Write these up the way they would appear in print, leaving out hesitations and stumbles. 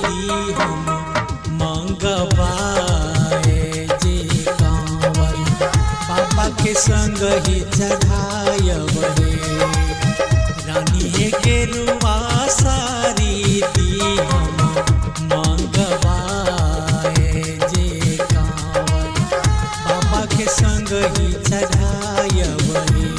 दी हम मंगवाए जे कांवर बाबा के संग ही चढ़ायब हे रानी हे गेरुआ सारी दी हम मंगवाए जे कांवर बाबा के संग ही चढ़ायब हे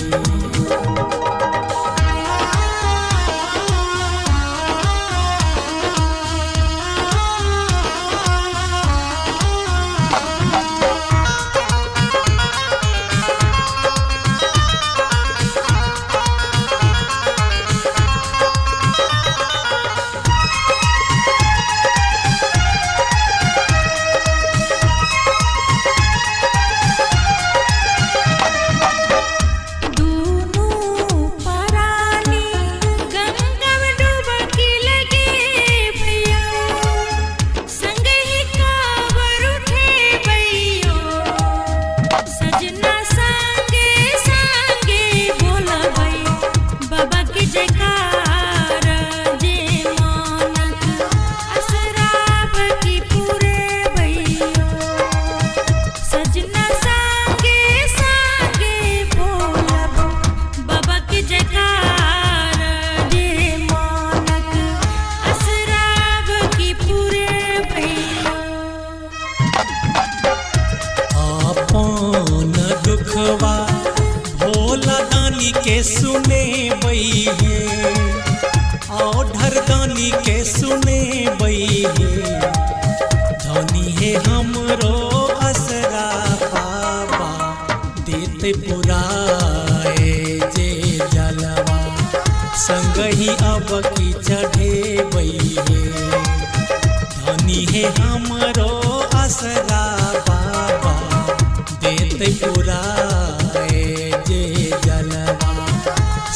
भोला दानी के सुने बई है और धरदानी के सुने बई है धनी है हमरो असरा बाबा देते पुराए जे जलवा संग ही अब की चढ़े बई है धनी है हमरो असरा बाबा देते पुराए जे जलवा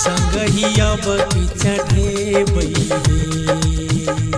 संग ही अब की चढ़े बई हे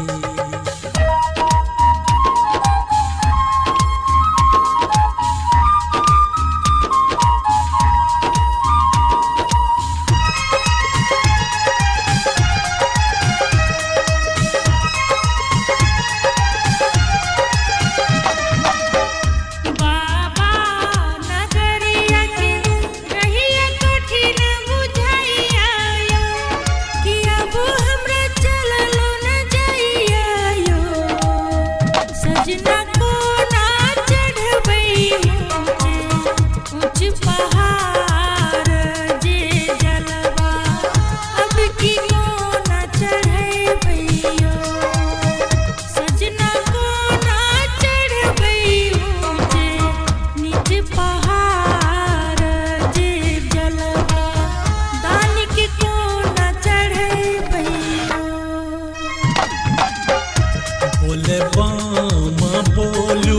बोलू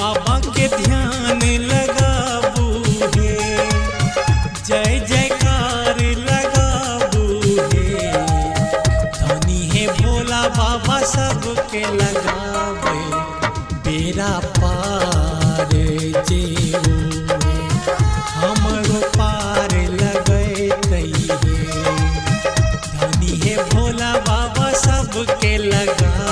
बाबा के ध्यान लगाबू हे जय जयकार लगाबू हे धनी है भोला बाबा सबके लगावे बेरा पार जे हमरो पार लगैतै हे धनी है भोला बाबा सबके लगा